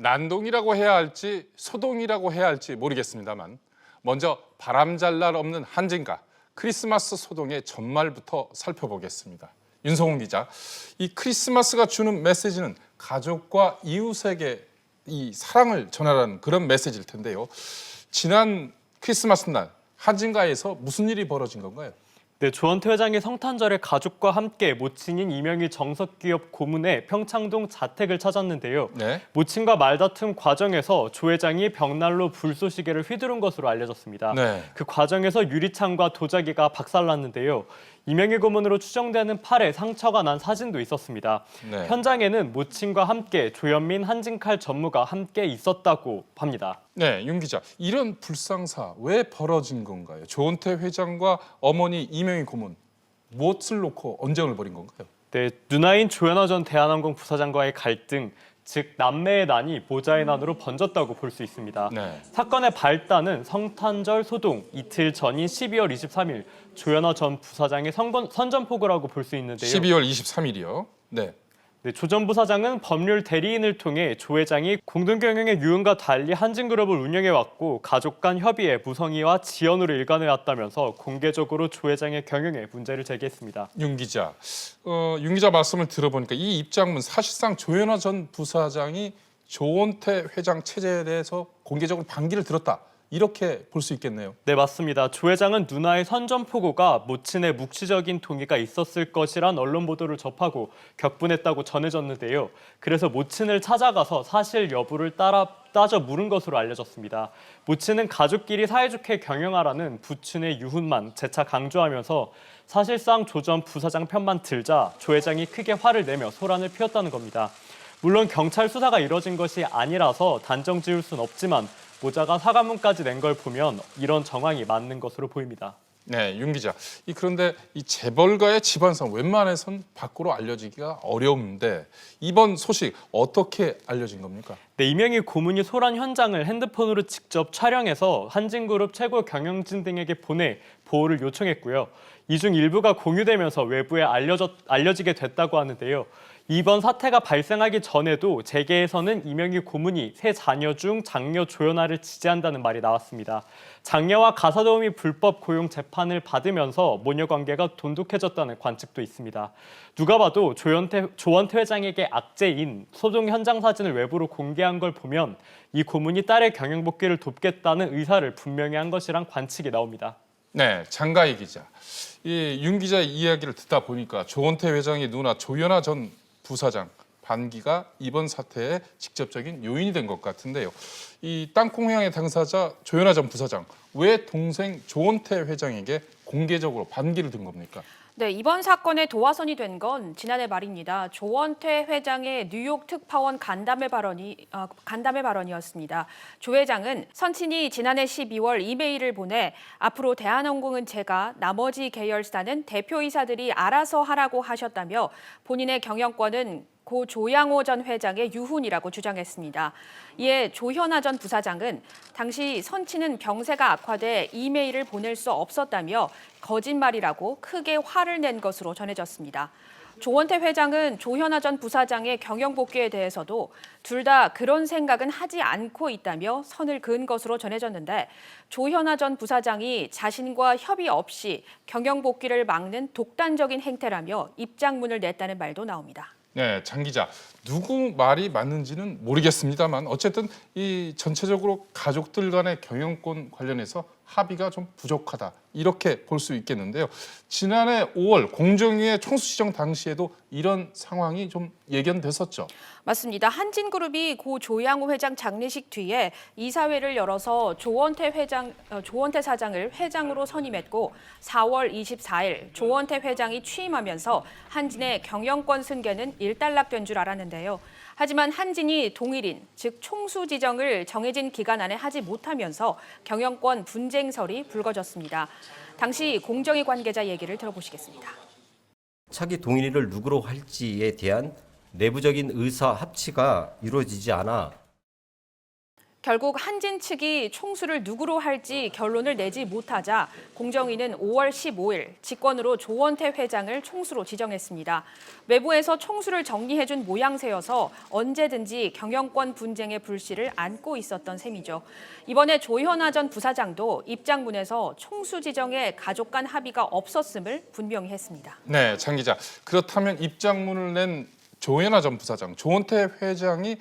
난동이라고 해야 할지 소동이라고 해야 할지 모르겠습니다만 먼저 바람잘 날 없는 한진가 크리스마스 소동의 전말부터 살펴보겠습니다. 윤성훈 기자, 이 크리스마스가 주는 메시지는 가족과 이웃에게 이 사랑을 전하라는 그런 메시지일 텐데요. 지난 크리스마스 날 한진가에서 무슨 일이 벌어진 건가요? 네, 조원태 회장이 성탄절에 가족과 함께 모친인 이명희 정석기업 고문의 평창동 자택을 찾았는데요. 네. 모친과 말다툼 과정에서 조 회장이 벽난로 불쏘시개를 휘두른 것으로 알려졌습니다. 네. 그 과정에서 유리창과 도자기가 박살났는데요. 이명희 고문으로 추정되는 팔에 상처가 난 사진도 있었습니다. 네. 현장에는 모친과 함께 조현민 한진칼 전무가 함께 있었다고 합니다. 네, 윤 기자, 이런 불상사 왜 벌어진 건가요? 조원태 회장과 어머니 이명희 고문 무엇을 놓고 언쟁을 벌인 건가요? 네, 누나인 조현아 전 대한항공 부사장과의 갈등, 즉 남매의 난이 모자의 난으로 번졌다고 볼 수 있습니다. 네. 사건의 발단은 성탄절 소동 이틀 전인 12월 23일 조현아 전 부사장의 선전포고라고 볼 수 있는데요. 12월 23일이요. 네. 네, 조 전 부사장은 법률 대리인을 통해 조 회장이 공동경영의 유흥과 달리 한진그룹을 운영해왔고 가족 간 협의에 무성의와 지연으로 일관해왔다면서 공개적으로 조 회장의 경영에 문제를 제기했습니다. 윤 기자, 윤 기자 말씀을 들어보니까 이 입장문 사실상 조현아 전 부사장이 조원태 회장 체제에 대해서 공개적으로 반기를 들었다. 이렇게 볼 수 있겠네요. 네, 맞습니다. 조 회장은 누나의 선전포고가 모친의 묵시적인 동의가 있었을 것이란 언론 보도를 접하고 격분했다고 전해졌는데요. 그래서 모친을 찾아가서 사실 여부를 따져 물은 것으로 알려졌습니다. 모친은 가족끼리 사이좋게 경영하라는 부친의 유훈만 재차 강조하면서 사실상 조 전 부사장 편만 들자 조 회장이 크게 화를 내며 소란을 피웠다는 겁니다. 물론 경찰 수사가 이뤄진 것이 아니라서 단정 지을 순 없지만 모자가 사과문까지 낸 걸 보면 이런 정황이 맞는 것으로 보입니다. 네, 윤 기자. 그런데 이 재벌가의 집안상 웬만해선 밖으로 알려지기가 어려운데 이번 소식 어떻게 알려진 겁니까? 네, 이명희 고문이 소란 현장을 핸드폰으로 직접 촬영해서 한진그룹 최고 경영진 등에게 보내 보호를 요청했고요. 이 중 일부가 공유되면서 외부에 알려지게 됐다고 하는데요. 이번 사태가 발생하기 전에도 재계에서는 이명희 고문이 세 자녀 중 장녀 조현아를 지지한다는 말이 나왔습니다. 장녀와 가사도우미 불법 고용 재판을 받으면서 모녀 관계가 돈독해졌다는 관측도 있습니다. 누가 봐도 조원태 회장에게 악재인 소동 현장 사진을 외부로 공개한 걸 보면 이 고문이 딸의 경영 복귀를 돕겠다는 의사를 분명히 한 것이란 관측이 나옵니다. 네, 장가희 기자. 윤 기자의 이야기를 듣다 보니까 조원태 회장의 누나 조현아 전 부사장 반기가 이번 사태의 직접적인 요인이 된 것 같은데요. 이 땅콩회항의 당사자 조현아 전 부사장, 왜 동생 조원태 회장에게 공개적으로 반기를 든 겁니까? 네, 이번 사건의 도화선이 된 건 지난해 말입니다. 조원태 회장의 뉴욕 특파원 간담회 발언이었습니다. 조 회장은 선친이 지난해 12월 이메일을 보내 앞으로 대한항공은 제가 나머지 계열사는 대표이사들이 알아서 하라고 하셨다며 본인의 경영권은 고 조양호 전 회장의 유훈이라고 주장했습니다. 이에 조현아 전 부사장은 당시 선친은 병세가 악화돼 이메일을 보낼 수 없었다며 거짓말이라고 크게 화를 낸 것으로 전해졌습니다. 조원태 회장은 조현아 전 부사장의 경영 복귀에 대해서도 둘 다 그런 생각은 하지 않고 있다며 선을 그은 것으로 전해졌는데 조현아 전 부사장이 자신과 협의 없이 경영 복귀를 막는 독단적인 행태라며 입장문을 냈다는 말도 나옵니다. 네, 장 기자. 누구 말이 맞는지는 모르겠습니다만 어쨌든 이 전체적으로 가족들 간의 경영권 관련해서 합의가 좀 부족하다. 이렇게 볼 수 있겠는데요. 지난해 5월 공정위의 총수지정 당시에도 이런 상황이 좀 예견됐었죠. 맞습니다. 한진그룹이 고 조양호 회장 장례식 뒤에 이사회를 열어서 조원태 사장을 회장으로 선임했고 4월 24일 조원태 회장이 취임하면서 한진의 경영권 승계는 일단락된 줄 알았는데요. 하지만 한진이 동일인, 즉 총수 지정을 정해진 기간 안에 하지 못하면서 경영권 분쟁설이 불거졌습니다. 당시 공정위 관계자 얘기를 들어보시겠습니다. 차기 동일인을 누구로 할지에 대한 내부적인 의사 합치가 이루어지지 않아 결국 한진 측이 총수를 누구로 할지 결론을 내지 못하자 공정위는 5월 15일 직권으로 조원태 회장을 총수로 지정했습니다. 외부에서 총수를 정리해준 모양새여서 언제든지 경영권 분쟁의 불씨를 안고 있었던 셈이죠. 이번에 조현아 전 부사장도 입장문에서 총수 지정에 가족 간 합의가 없었음을 분명히 했습니다. 네, 장 기자. 그렇다면 입장문을 낸 조현아 전 부사장, 조원태 회장이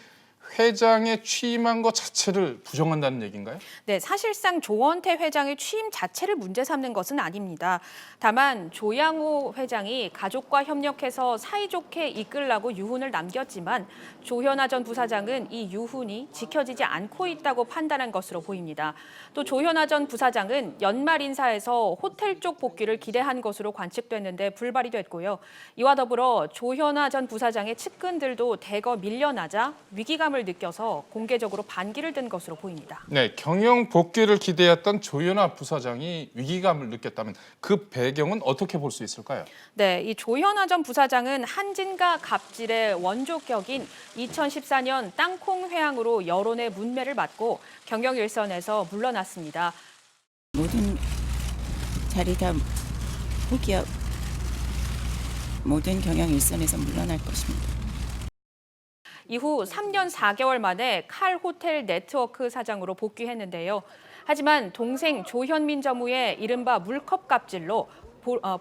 회장에 취임한 것 자체를 부정한다는 얘기인가요? 네, 사실상 조원태 회장의 취임 자체를 문제 삼는 것은 아닙니다. 다만 조양호 회장이 가족과 협력해서 사이좋게 이끌라고 유훈을 남겼지만 조현아 전 부사장은 이 유훈이 지켜지지 않고 있다고 판단한 것으로 보입니다. 또 조현아 전 부사장은 연말 인사에서 호텔 쪽 복귀를 기대한 것으로 관측됐는데 불발이 됐고요. 이와 더불어 조현아 전 부사장의 측근들도 대거 밀려나자 위기감을 느껴서 공개적으로 반기를 든 것으로 보입니다. 네, 경영 복귀를 기대했던 조현아 부사장이 위기감을 느꼈다면 그 배경은 어떻게 볼 수 있을까요? 네, 이 조현아 전 부사장은 한진과 갑질의 원조격인 2014년 땅콩 회항으로 여론의 문매를 맞고 경영 일선에서 물러났습니다. 모든 자리 다 포기하고 모든 경영 일선에서 물러날 것입니다. 이후 3년 4개월 만에 칼 호텔 네트워크 사장으로 복귀했는데요. 하지만 동생 조현민 전무의 이른바 물컵 갑질로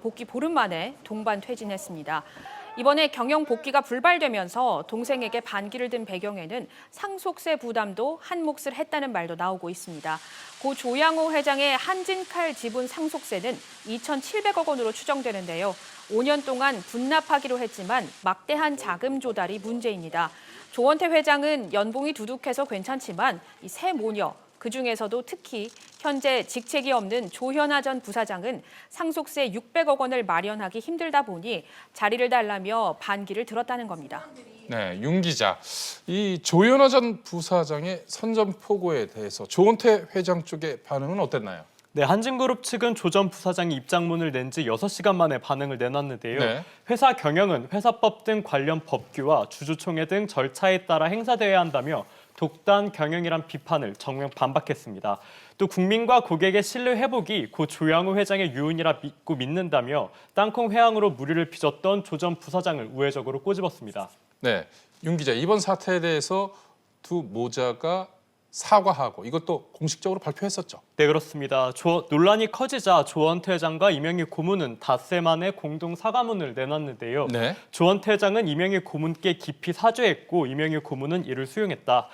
복귀 보름 만에 동반 퇴진했습니다. 이번에 경영 복귀가 불발되면서 동생에게 반기를 든 배경에는 상속세 부담도 한 몫을 했다는 말도 나오고 있습니다. 고 조양호 회장의 한진칼 지분 상속세는 2,700억 원으로 추정되는데요. 5년 동안 분납하기로 했지만 막대한 자금 조달이 문제입니다. 조원태 회장은 연봉이 두둑해서 괜찮지만 이 세 모녀, 그중에서도 특히 현재 직책이 없는 조현아 전 부사장은 상속세 600억 원을 마련하기 힘들다 보니 자리를 달라며 반기를 들었다는 겁니다. 네, 윤 기자. 이 조현아 전 부사장의 선전포고에 대해서 조원태 회장 쪽의 반응은 어땠나요? 네, 한진그룹 측은 조 전 부사장이 입장문을 낸 지 6시간 만에 반응을 내놨는데요. 네. 회사 경영은 회사법 등 관련 법규와 주주총회 등 절차에 따라 행사되어야 한다며 독단 경영이란 비판을 정면 반박했습니다. 또 국민과 고객의 신뢰 회복이 고 조양호 회장의 유언이라 믿고 믿는다며 땅콩 회항으로 물의를 빚었던 조 전 부사장을 우회적으로 꼬집었습니다. 네, 윤 기자. 이번 사태에 대해서 두 모자가 사과하고 이것도 공식적으로 발표했었죠. 네, 그렇습니다. 논란이 커지자 조원태 회장과 이명희 고문은 닷새 만에 공동 사과문을 내놨는데요. 네. 조원태 회장은 이명희 고문께 깊이 사죄했고 이명희 고문은 이를 수용했다.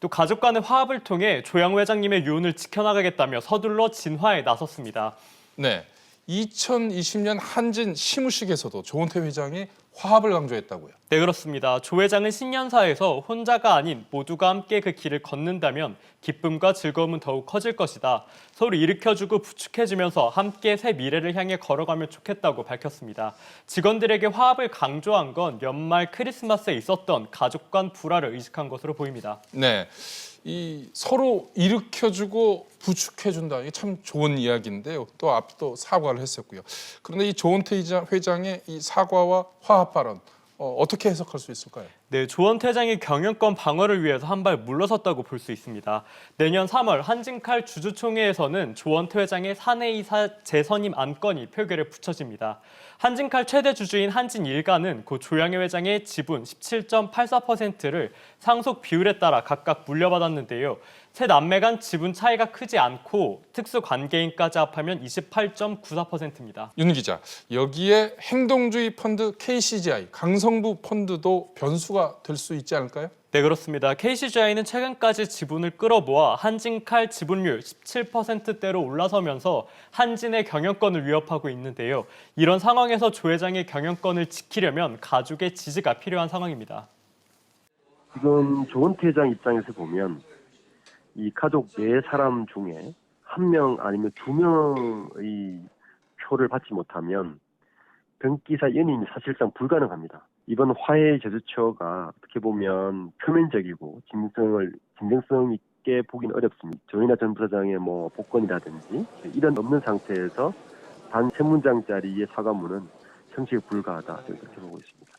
또 가족 간의 화합을 통해 조양호 회장님의 유언을 지켜나가겠다며 서둘러 진화에 나섰습니다. 네. 2020년 한진 시무식에서도 조원태 회장이 화합을 강조했다고요. 네, 그렇습니다. 조 회장은 신년사에서 혼자가 아닌 모두가 함께 그 길을 걷는다면 기쁨과 즐거움은 더욱 커질 것이다. 서로 일으켜주고 부축해주면서 함께 새 미래를 향해 걸어가면 좋겠다고 밝혔습니다. 직원들에게 화합을 강조한 건 연말 크리스마스에 있었던 가족 간 불화를 의식한 것으로 보입니다. 네. 이 서로 일으켜주고 부축해준다. 이게 참 좋은 이야기인데요. 또 앞도 사과를 했었고요. 그런데 이 조원태 회장의 이 사과와 화합 발언 어떻게 해석할 수 있을까요? 네, 조원태 회장이 경영권 방어를 위해서 한 발 물러섰다고 볼 수 있습니다. 내년 3월 한진칼 주주총회에서는 조원태 회장의 사내이사 재선임 안건이 표결에 붙여집니다. 한진칼 최대 주주인 한진일가는 고 조양호 회장의 지분 17.84%를 상속 비율에 따라 각각 물려받았는데요. 세 남매 간 지분 차이가 크지 않고 특수 관계인까지 합하면 28.94%입니다. 윤 기자, 여기에 행동주의 펀드 KCGI, 강성부 펀드도 변수가 될 수 있지 않을까요? 네, 그렇습니다. KCGI는 최근까지 지분을 끌어모아 한진칼 지분율 17%대로 올라서면서 한진의 경영권을 위협하고 있는데요. 이런 상황에서 조 회장의 경영권을 지키려면 가족의 지지가 필요한 상황입니다. 지금 조원태 회장 입장에서 보면 이 가족 4사람 중에 1명 아니면 2명의 표를 받지 못하면 병기사 연임이 사실상 불가능합니다. 이번 화해 제주처가 어떻게 보면 표면적이고 진정성 있게 보기는 어렵습니다. 조현아 전 부사장의 복권이라든지 이런 없는 상태에서 단 3문장짜리의 사과문은 형식 불가하다 이렇게 보고 있습니다.